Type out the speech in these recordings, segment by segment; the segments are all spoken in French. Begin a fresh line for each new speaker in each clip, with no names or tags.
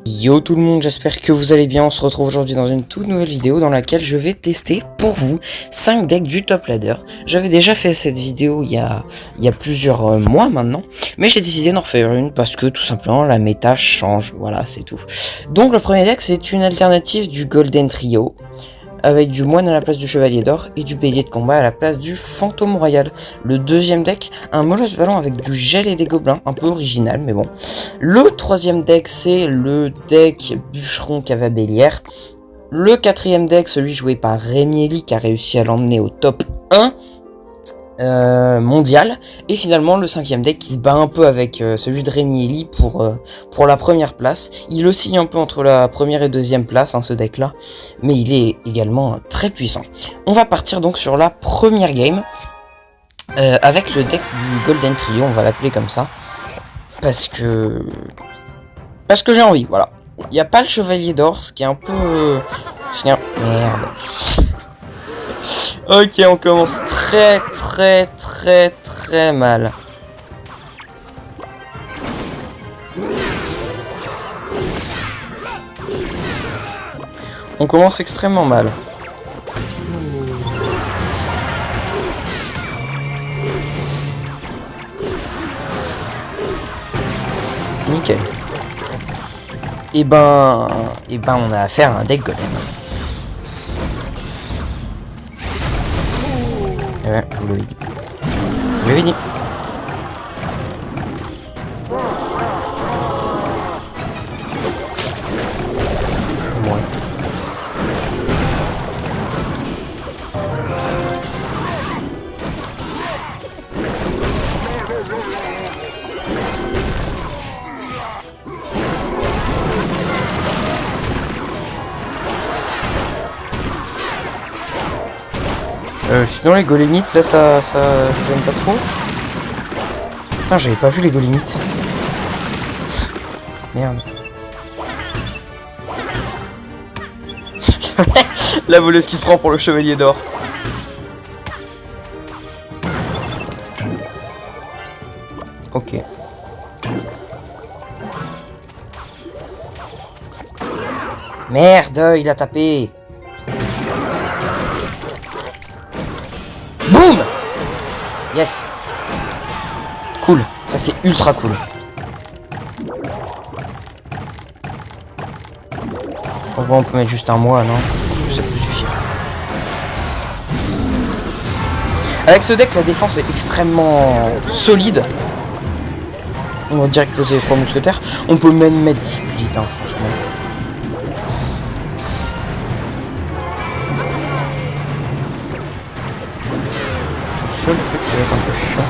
Yo tout le monde, j'espère que vous allez bien. On se retrouve aujourd'hui dans une toute nouvelle vidéo dans laquelle je vais tester pour vous 5 decks du top ladder. J'avais déjà fait cette vidéo il y a plusieurs mois maintenant, mais j'ai décidé d'en refaire une parce que tout simplement la méta change, voilà c'est tout. Donc le premier deck c'est une alternative du Golden Trio, avec du moine à la place du chevalier d'or et du bélier de combat à la place du fantôme royal. Le deuxième deck, un molosse ballon avec du gel et des gobelins, un peu original mais bon. Le troisième deck, c'est le deck bûcheron cavabellière. Le quatrième deck, celui joué par Rémi Elie qui a réussi à l'emmener au top 1 mondial. Et finalement le cinquième deck qui se bat un peu avec celui de Rémi Elie pour la première place. Il oscille un peu entre la première et deuxième place, ce deck là, mais il est également très puissant. On va partir donc sur la première game avec le deck du Golden Trio, on va l'appeler comme ça parce que j'ai envie, voilà. Il n'y a pas le chevalier d'or, ce qui est un peu merde. Ok, on commence très mal. On commence extrêmement mal. Nickel. Et ben on a affaire à un deck golem. Ouais, je vous l'avais dit. Je vous l'avais dit. Ouais. Sinon les golémites là ça j'aime pas trop. Putain j'avais pas vu les golémites. Merde. La voleuse qui se prend pour le chevalier d'or. Ok. Merde, il a tapé. Boum. Yes. Cool, ça c'est ultra cool. En vrai on peut mettre juste un mois, non? Je pense que ça peut suffire. Avec ce deck la défense est extrêmement solide. On va direct poser les 3 mousquetaires. On peut même mettre du split, franchement. Le seul truc qui va être un peu chiant.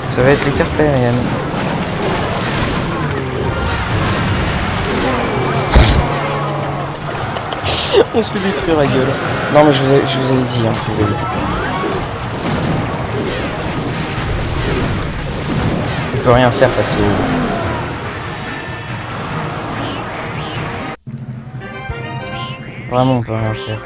Ça va être les cartes aériennes. On se fait détruire la gueule. Non mais je vous avais dit, je vous avais dit. On peut rien faire face au... Vraiment on peut rien faire.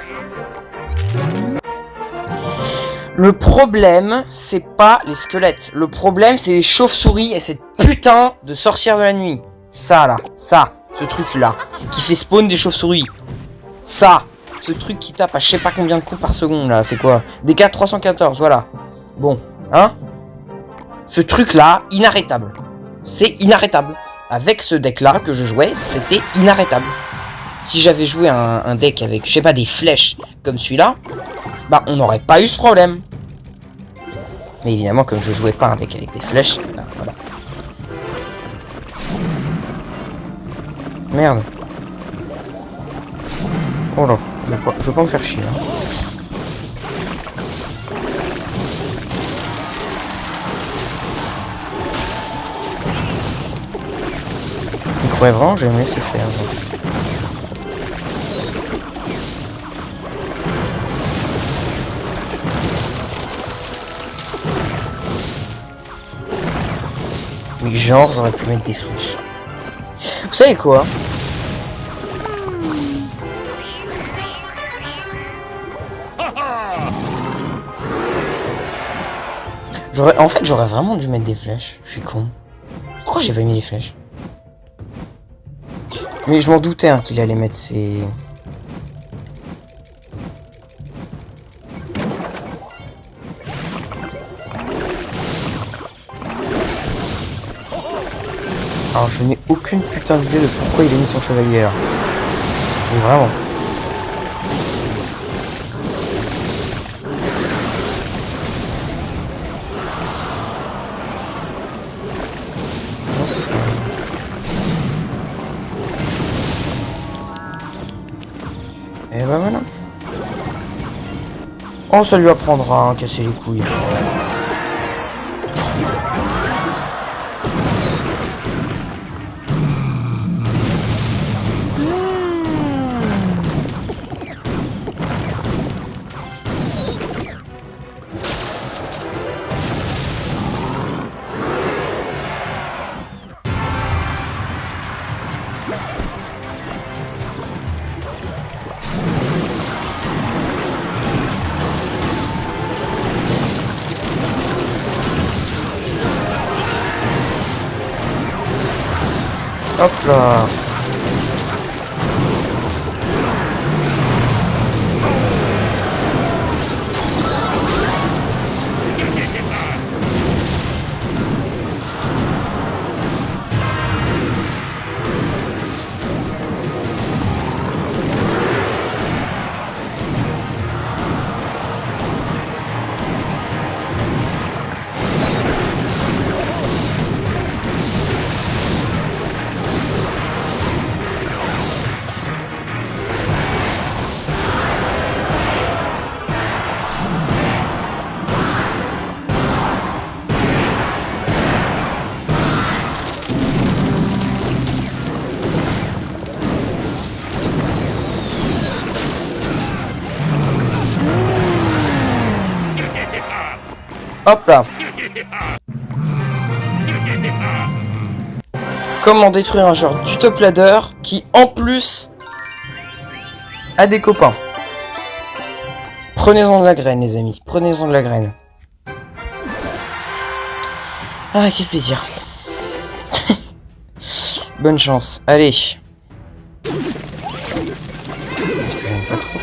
Le problème, c'est pas les squelettes. Le problème, c'est les chauves-souris et cette putain de sorcière de la nuit. Ça, là. Ça. Ce truc-là. Qui fait spawn des chauves-souris. Ça. Ce truc qui tape à je sais pas combien de coups par seconde, là. C'est quoi? DK 314, voilà. Bon. Hein? Ce truc-là, inarrêtable. C'est inarrêtable. Avec ce deck-là que je jouais, c'était inarrêtable. Si j'avais joué un deck avec, je sais pas, des flèches comme celui-là, bah on n'aurait pas eu ce problème. Mais évidemment comme je jouais pas un deck avec des flèches, bah voilà. Merde. Oh là, je vais pas me faire chier. Il croyait vraiment que j'allais me laisser faire. Mais genre, j'aurais pu mettre des flèches. Vous savez quoi? En fait, j'aurais vraiment dû mettre des flèches. Je suis con. Pourquoi j'ai pas mis les flèches? Mais je m'en doutais hein, qu'il allait mettre ses... Alors je n'ai aucune putain d'idée de pourquoi il a mis son chevalier là. Mais vraiment. Et bah voilà. Oh ça lui apprendra à casser les couilles. Hop là. Hop là. Comment détruire un genre du top ladder qui en plus a des copains. Prenez-en de la graine les amis, prenez-en de la graine. Ah quel plaisir. Bonne chance, allez. Est-ce que j'aime pas trop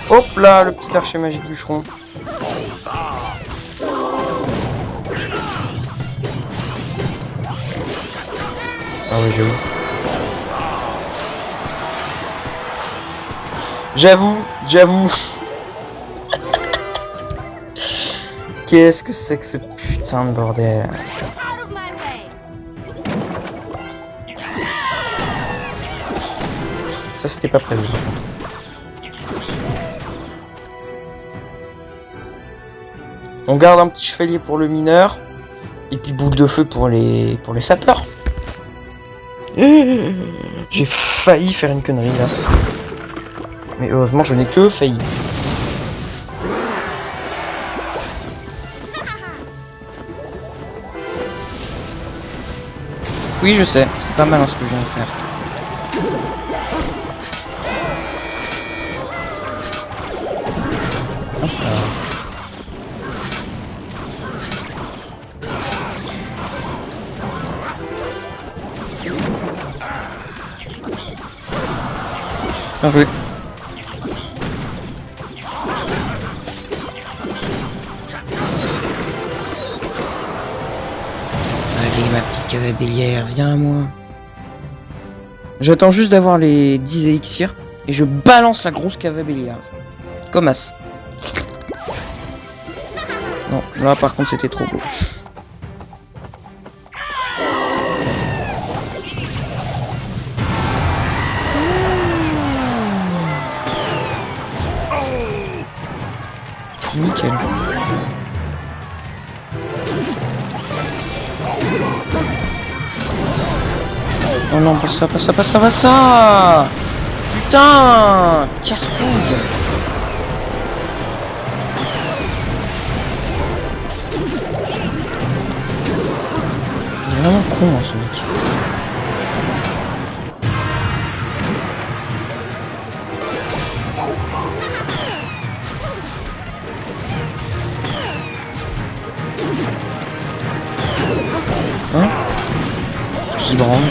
Hop là, le petit archer magique bûcheron. Ah ouais, j'avoue. Qu'est-ce que c'est que ce putain de bordel? Ça c'était pas prévu par contre. On garde un petit chevalier pour le mineur. Et puis boule de feu pour les sapeurs. J'ai failli faire une connerie là. Mais heureusement je n'ai que failli. Oui je sais, c'est pas mal hein, ce que je viens de faire. Hop là. Bien joué. Allez ma petite cavabellière, viens à moi. J'attends juste d'avoir les 10 élixirs et je balance la grosse cavabellière. Comme as. Non, là par contre c'était trop beau. Nickel. Oh non, pas ça. Putain, casse-couille. Il est vraiment con, hein, ce mec. grande.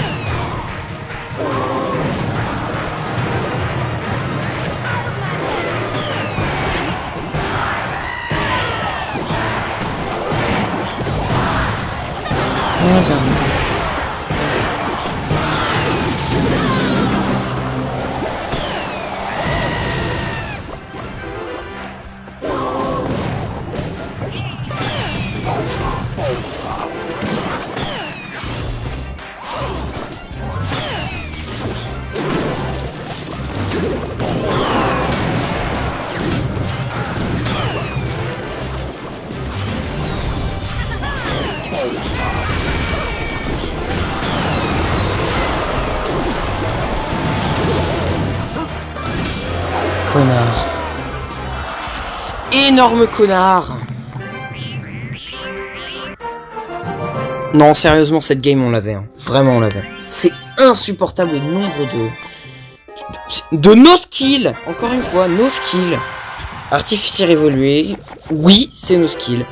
Connard. Énorme connard. Non, sérieusement, cette game, on l'avait. Hein. Vraiment, on l'avait. C'est insupportable le nombre de no skill. Encore une fois, no skill. Artificiel évolué. Oui, c'est no skill.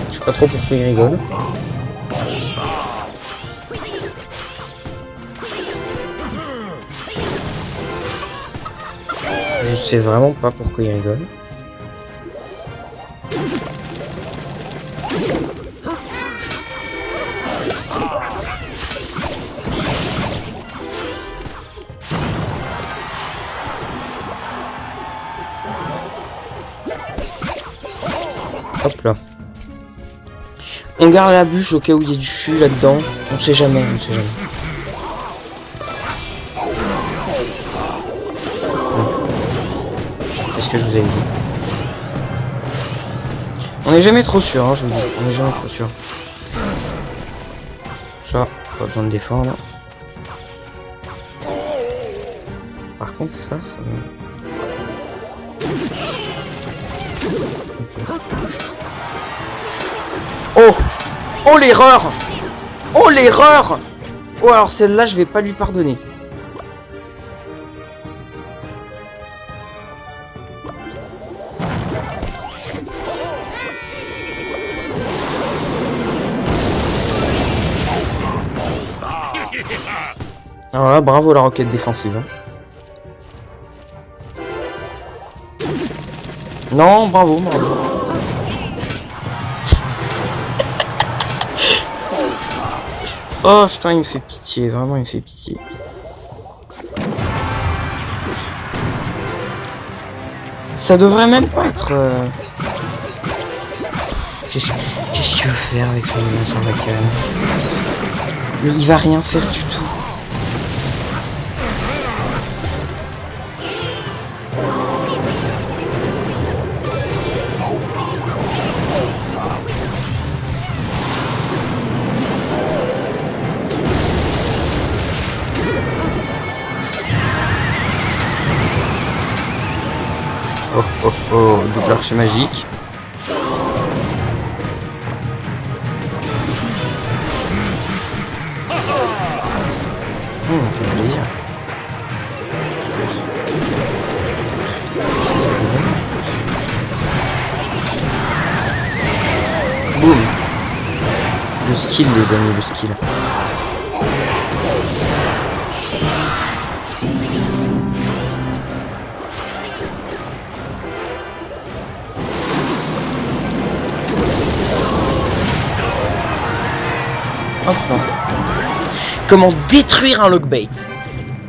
Je sais pas trop pourquoi il rigole. Je sais vraiment pas pourquoi il rigole. Hop là. On garde la bûche au cas où il y a du fût là-dedans. On sait jamais, on sait jamais. Qu'est-ce que je vous avais dit? On n'est jamais trop sûr, hein, je vous dis. On n'est jamais trop sûr. Ça, pas besoin de défendre. Par contre, ça me... Okay. Oh! Oh l'erreur! Oh l'erreur! Oh alors celle-là je vais pas lui pardonner. Alors là bravo la roquette défensive. Hein. Non bravo, bravo. Oh putain, il me fait pitié, vraiment il me fait pitié. Ça devrait même pas être... Qu'est-ce qu'il veut faire avec son menace en vacarme? Mais il va rien faire du tout. Oh oh oh, double archer magique. Quel plaisir. Boum. Le skill les amis, le skill. Hop là. Comment détruire un logbait?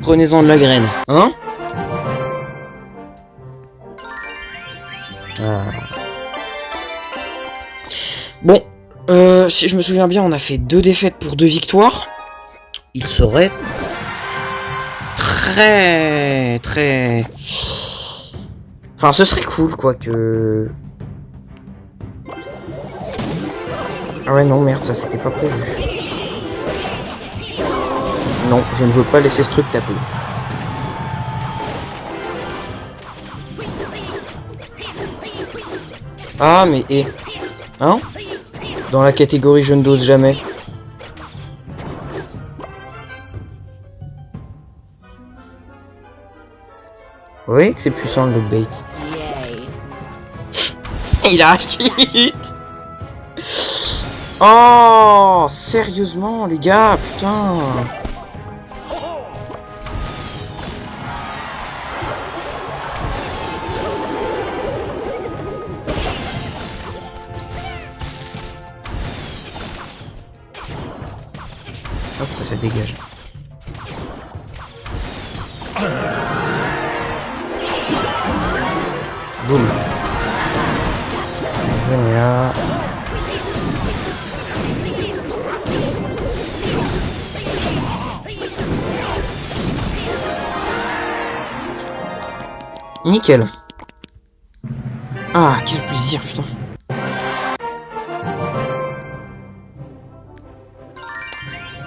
Prenez-en de la graine, hein? Ah. Bon, si je me souviens bien, on a fait 2 défaites pour 2 victoires. Il serait très... Enfin, ce serait cool, quoi, que... Ah ouais, non, merde, ça c'était pas prévu. Non, je ne veux pas laisser ce truc taper. Ah, mais et... Hein? Dans la catégorie je ne dose jamais. Vous voyez que c'est puissant le lockbait. Il a hit. Oh, sérieusement, les gars, putain. Hop, ça dégage. Boum. Venez là. Nickel. Ah, quel plaisir, putain.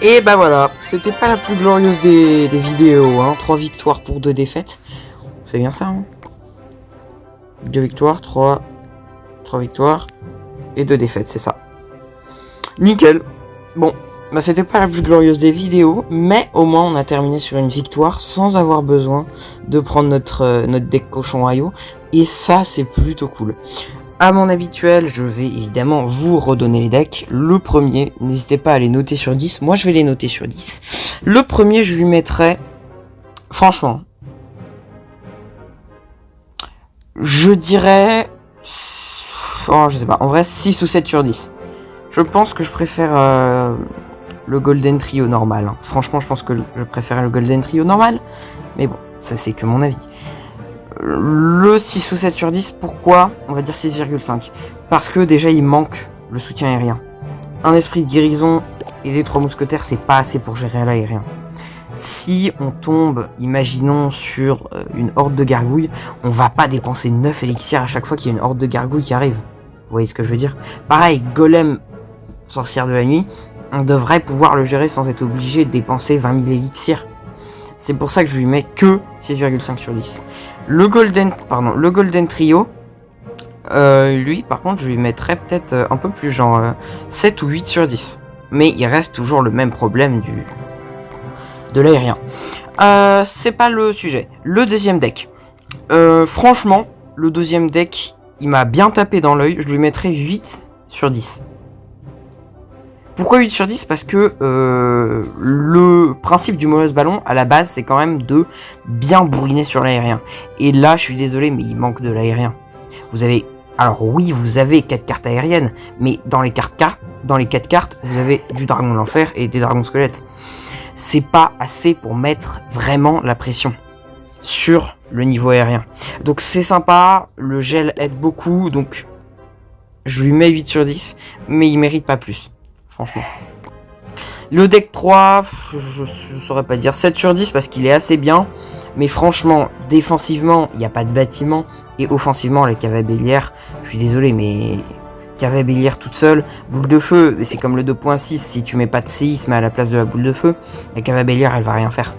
Et bah voilà, c'était pas la plus glorieuse des vidéos, hein. 3 victoires pour 2 défaites. C'est bien ça, hein. 2 victoires, 3 victoires et 2 défaites, c'est ça. Nickel. Bon, bah c'était pas la plus glorieuse des vidéos, mais au moins on a terminé sur une victoire sans avoir besoin de prendre notre deck cochon IO. Et ça, c'est plutôt cool. À mon habituel, je vais évidemment vous redonner les decks. Le premier, n'hésitez pas à les noter sur 10. Moi, je vais les noter sur 10. Le premier, je lui mettrai... Franchement... Je dirais... Oh, je sais pas. En vrai, 6 ou 7 sur 10. Je pense que je préfère le Golden Trio normal. Hein. Franchement, je pense que je préfère le Golden Trio normal. Mais bon, ça c'est que mon avis. Le 6 ou 7 sur 10, pourquoi? On va dire 6,5. Parce que déjà, il manque le soutien aérien. Un esprit de guérison et des 3 mousquetaires, c'est pas assez pour gérer l'aérien. Si on tombe, imaginons, sur une horde de gargouilles, on va pas dépenser 9 élixirs à chaque fois qu'il y a une horde de gargouilles qui arrive. Vous voyez ce que je veux dire? Pareil, Golem, sorcière de la nuit, on devrait pouvoir le gérer sans être obligé de dépenser 20 000 élixirs. C'est pour ça que je lui mets que 6,5 sur 10. Le Golden Trio, lui, par contre, je lui mettrais peut-être un peu plus, genre 7 ou 8 sur 10. Mais il reste toujours le même problème de l'aérien. C'est pas le sujet. Le deuxième deck. Franchement, le deuxième deck, il m'a bien tapé dans l'œil. Je lui mettrais 8 sur 10. Pourquoi 8 sur 10? Parce que le principe du molosse ballon, à la base, c'est quand même de bien bourriner sur l'aérien. Et là, je suis désolé, mais il manque de l'aérien. Vous avez... Alors oui, vous avez 4 cartes aériennes, mais dans les 4 cartes, vous avez du dragon de l'enfer et des dragons squelettes. C'est pas assez pour mettre vraiment la pression sur le niveau aérien. Donc c'est sympa, le gel aide beaucoup, donc je lui mets 8 sur 10, mais il mérite pas plus. Franchement. Le deck 3, je saurais pas dire 7 sur 10 parce qu'il est assez bien. Mais franchement, défensivement, il n'y a pas de bâtiment. Et offensivement, la cave à bélière, je suis désolé, mais cave à bélière toute seule, boule de feu, c'est comme le 2.6, si tu mets pas de séisme à la place de la boule de feu, la cave à bélière, elle va rien faire.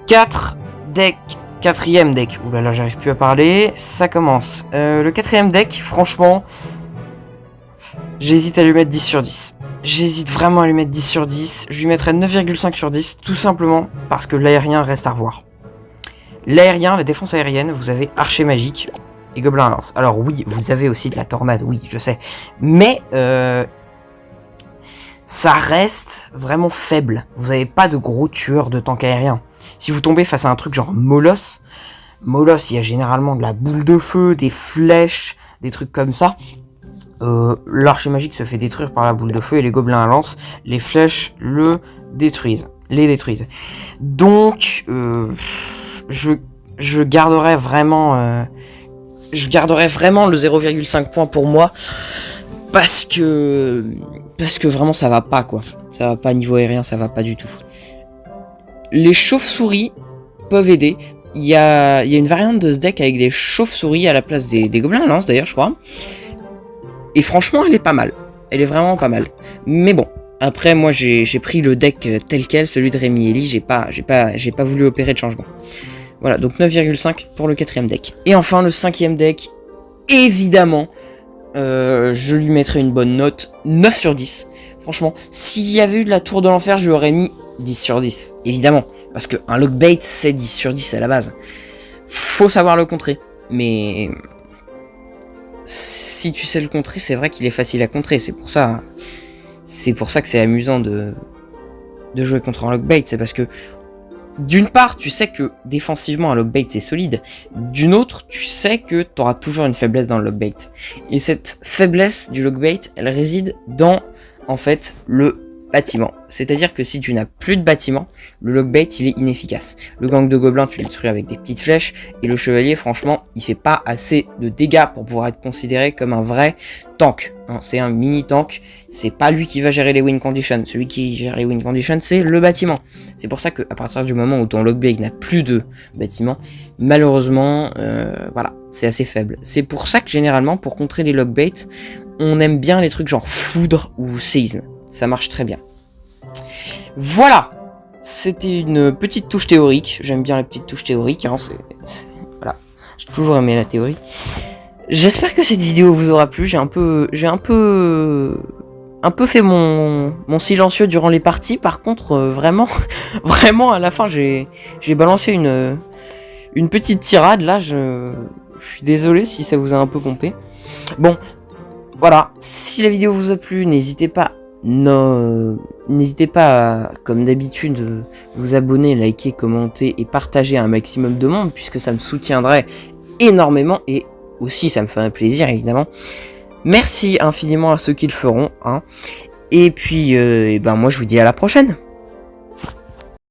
4e deck. Oulala, j'arrive plus à parler. Ça commence. Le 4e deck, franchement, j'hésite à lui mettre 10 sur 10. J'hésite vraiment à lui mettre 10 sur 10. Je lui mettrais 9,5 sur 10, tout simplement parce que l'aérien reste à revoir. L'aérien, la défense aérienne, vous avez archer magique et gobelin à lance. Alors oui, vous avez aussi de la tornade, oui, je sais. Mais ça reste vraiment faible. Vous n'avez pas de gros tueurs de tank aérien. Si vous tombez face à un truc genre Moloss, il y a généralement de la boule de feu, des flèches, des trucs comme ça. L'archer magique se fait détruire par la boule de feu et les gobelins à lance, les flèches les détruisent. Donc je garderai vraiment le 0,5 points pour moi parce que vraiment ça va pas quoi. Ça va pas niveau aérien, ça va pas du tout. Les chauves-souris peuvent aider. Il y a une variante de ce deck avec des chauves-souris à la place des gobelins à lance d'ailleurs je crois. Et franchement, elle est pas mal. Elle est vraiment pas mal. Mais bon, après, moi, j'ai pris le deck tel quel, celui de Rémi Eli. J'ai pas voulu opérer de changement. Voilà, donc 9,5 pour le 4e deck. Et enfin, le 5e deck, évidemment, je lui mettrai une bonne note, 9 sur 10. Franchement, s'il y avait eu de la tour de l'enfer, je lui aurais mis 10 sur 10. Évidemment, parce qu'un lockbait, c'est 10 sur 10 à la base. faut savoir le contrer. Mais si tu sais le contrer, c'est vrai qu'il est facile à contrer. C'est pour ça que c'est amusant de jouer contre un lockbait. C'est parce que d'une part, tu sais que défensivement un lockbait c'est solide. D'une autre, tu sais que tu auras toujours une faiblesse dans le lockbait. Et cette faiblesse du lockbait, elle réside dans en fait le bâtiment. C'est-à-dire que si tu n'as plus de bâtiment, le lockbait il est inefficace. Le gang de gobelins tu le détruis avec des petites flèches, et le chevalier franchement il fait pas assez de dégâts pour pouvoir être considéré comme un vrai tank. Hein, c'est un mini tank, c'est pas lui qui va gérer les win conditions. Celui qui gère les win conditions c'est le bâtiment. C'est pour ça qu'à partir du moment où ton lockbait n'a plus de bâtiment, malheureusement voilà, c'est assez faible. C'est pour ça que généralement pour contrer les lockbait, on aime bien les trucs genre foudre ou séisme. Ça marche très bien. Voilà, c'était une petite touche théorique. J'aime bien la petite touche théorique. Hein. Voilà, j'ai toujours aimé la théorie. J'espère que cette vidéo vous aura plu. J'ai un peu fait mon silencieux durant les parties. Par contre, vraiment à la fin, j'ai balancé une petite tirade. Là, je suis désolé si ça vous a un peu pompé. Bon, voilà. Si la vidéo vous a plu, n'hésitez pas à, comme d'habitude, vous abonner, liker, commenter et partager à un maximum de monde, puisque ça me soutiendrait énormément et aussi ça me ferait plaisir évidemment. Merci infiniment à ceux qui le feront, hein. Et puis moi je vous dis à la prochaine.